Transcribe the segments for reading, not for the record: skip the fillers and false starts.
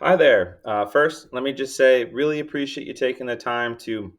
Hi there. First, let me just say, really appreciate you taking the time to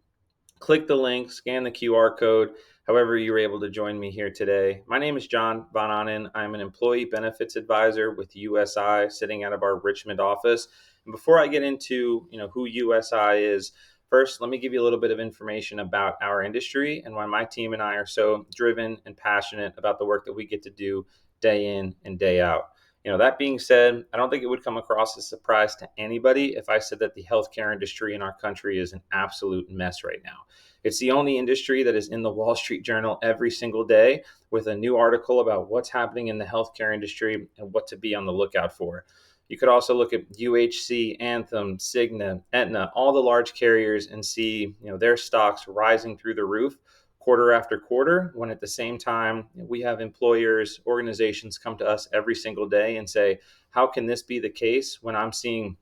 click the link, scan the QR code, however you were able to join me here today. My name is John Von Onen. I'm an employee benefits advisor with USI, sitting out of our Richmond office. And before I get into who USI is, first let me give you a little bit of information about our industry and why my team and I are so driven and passionate about the work that we get to do day in and day out. That being said, I don't think it would come across as a surprise to anybody if I said that the healthcare industry in our country is an absolute mess right now. It's the only industry that is in the Wall Street Journal every single day with a new article about what's happening in the healthcare industry and what to be on the lookout for. You could also look at UHC, Anthem, Cigna, Aetna, all the large carriers, and see their stocks rising through the roof quarter after quarter, when at the same time we have employers, organizations come to us every single day and say, how can this be the case when I'm seeing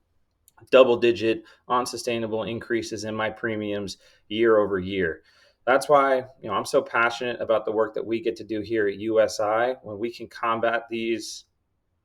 double digit unsustainable increases in my premiums year over year? That's why I'm so passionate about the work that we get to do here at USI when we can combat these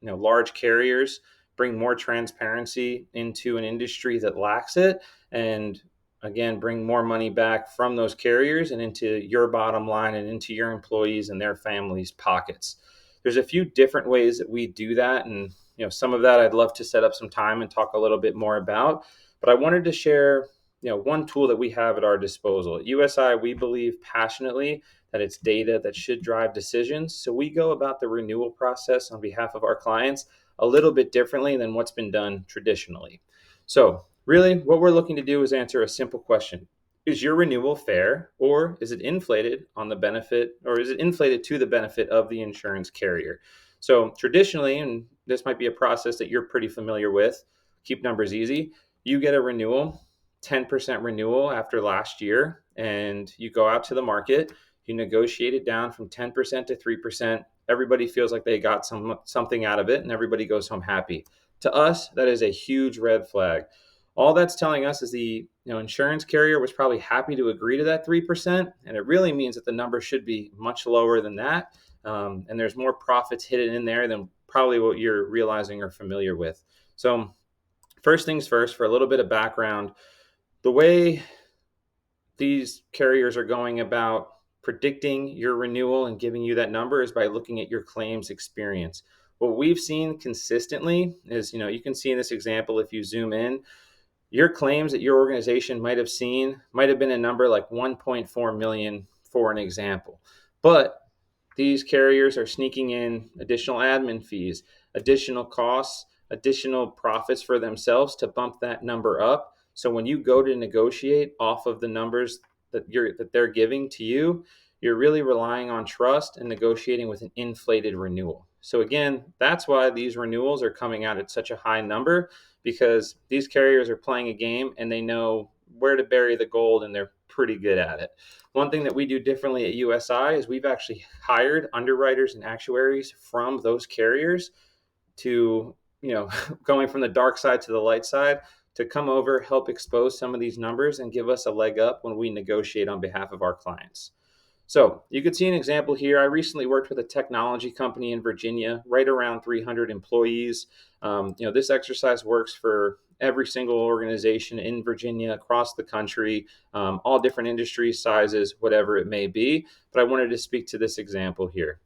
large carriers, bring more transparency into an industry that lacks it, and again bring more money back from those carriers and into your bottom line and into your employees and their families' pockets. There's a few different ways that we do that, and some of that I'd love to set up some time and talk a little bit more about. But I wanted to share one tool that we have at our disposal. At USI, we believe passionately that it's data that should drive decisions. So we go about the renewal process on behalf of our clients a little bit differently than what's been done traditionally. So really what we're looking to do is answer a simple question. Is your renewal fair, or is it inflated on the benefit, or is it inflated to the benefit of the insurance carrier? So traditionally, and this might be a process that you're pretty familiar with, keep numbers easy, you get a renewal, 10% renewal after last year, and you go out to the market, you negotiate it down from 10% to 3%. Everybody feels like they got something out of it, and everybody goes home happy. To us, that is a huge red flag. All that's telling us is the insurance carrier was probably happy to agree to that 3%, and it really means that the number should be much lower than that. And there's more profits hidden in there than probably what you're realizing or familiar with. So first things first, for a little bit of background, the way these carriers are going about predicting your renewal and giving you that number is by looking at your claims experience. What we've seen consistently is, you can see in this example, if you zoom in, your claims that your organization might have seen might have been a number like 1.4 million for an example. But these carriers are sneaking in additional admin fees, additional costs, additional profits for themselves to bump that number up. So when you go to negotiate off of the numbers that they're giving to you, you're really relying on trust and negotiating with an inflated renewal. So again, that's why these renewals are coming out at such a high number, because these carriers are playing a game and they know where to bury the gold, and they're pretty good at it. One thing that we do differently at USI is we've actually hired underwriters and actuaries from those carriers to, going from the dark side to the light side, to come over, help expose some of these numbers and give us a leg up when we negotiate on behalf of our clients. So you could see an example here. I recently worked with a technology company in Virginia, right around 300 employees. This exercise works for every single organization in Virginia, across the country, all different industries, sizes, whatever it may be. But I wanted to speak to this example here.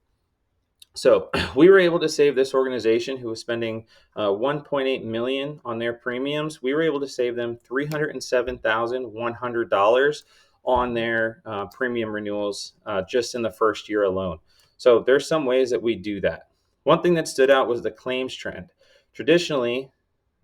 So we were able to save this organization, who was spending 1.8 million on their premiums. We were able to save them $307,100 on their premium renewals just in the first year alone. So there's some ways that we do that. One thing that stood out was the claims trend. Traditionally,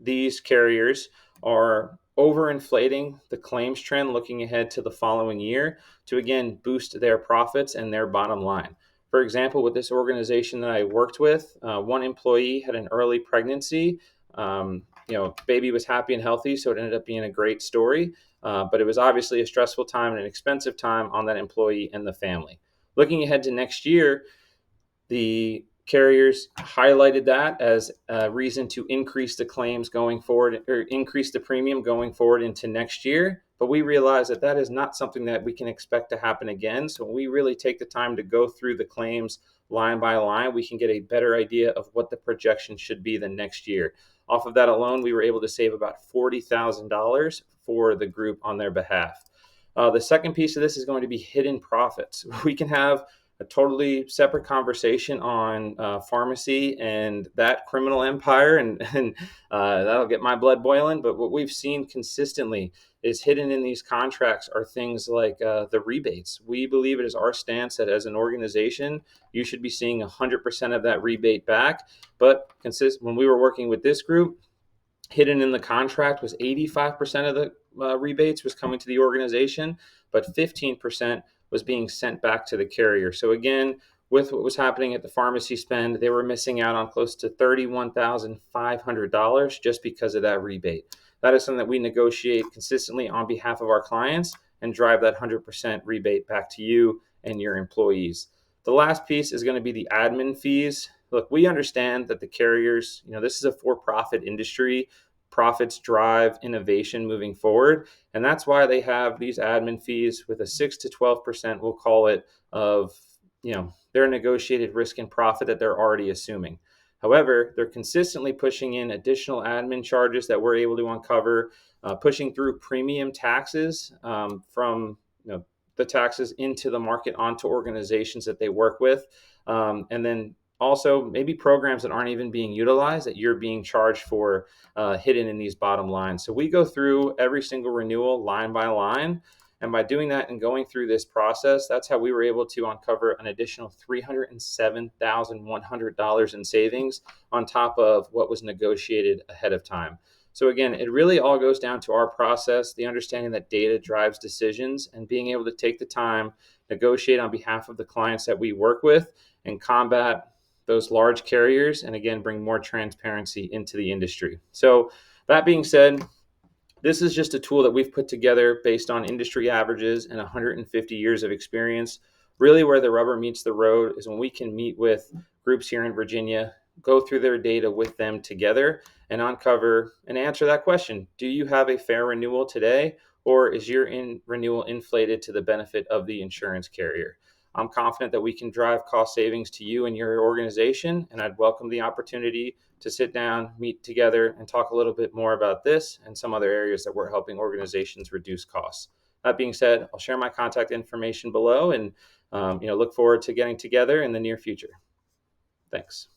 these carriers are overinflating the claims trend looking ahead to the following year to again boost their profits and their bottom line. For example, with this organization that I worked with, one employee had an early pregnancy. Baby was happy and healthy, so it ended up being a great story. But it was obviously a stressful time and an expensive time on that employee and the family. Looking ahead to next year, the carriers highlighted that as a reason to increase the claims going forward, or increase the premium going forward into next year. But we realize that that is not something that we can expect to happen again. So when we really take the time to go through the claims line by line, we can get a better idea of what the projection should be the next year. Off of that alone, we were able to save about $40,000 for the group on their behalf. The second piece of this is going to be hidden profits. We can have a totally separate conversation on pharmacy and that criminal empire, and that'll get my blood boiling. But what we've seen consistently is hidden in these contracts are things like the rebates. We believe it is our stance that as an organization, you should be seeing 100% of that rebate back. But when we were working with this group, hidden in the contract was 85% of the rebates was coming to the organization, but 15% was being sent back to the carrier. So again, with what was happening at the pharmacy spend, they were missing out on close to $31,500 just because of that rebate. That is something that we negotiate consistently on behalf of our clients and drive that 100% rebate back to you and your employees. The last piece is going to be the admin fees. Look, we understand that the carriers, this is a for-profit industry. Profits drive innovation moving forward. And that's why they have these admin fees with a 6 to 12%, we'll call it, of, their negotiated risk and profit that they're already assuming. However, they're consistently pushing in additional admin charges that we're able to uncover, pushing through premium taxes from the taxes into the market onto organizations that they work with. And then also maybe programs that aren't even being utilized that you're being charged for hidden in these bottom lines. So we go through every single renewal line by line. And by doing that and going through this process, that's how we were able to uncover an additional $307,100 in savings on top of what was negotiated ahead of time. So again, it really all goes down to our process, the understanding that data drives decisions, and being able to take the time, negotiate on behalf of the clients that we work with, and combat those large carriers, and again, bring more transparency into the industry. So that being said, this is just a tool that we've put together based on industry averages and 150 years of experience. Really, where the rubber meets the road is when we can meet with groups here in Virginia, go through their data with them together, and uncover and answer that question. Do you have a fair renewal today, or is your renewal inflated to the benefit of the insurance carrier? I'm confident that we can drive cost savings to you and your organization, and I'd welcome the opportunity to sit down, meet together, and talk a little bit more about this and some other areas that we're helping organizations reduce costs. That being said, I'll share my contact information below, and look forward to getting together in the near future. Thanks.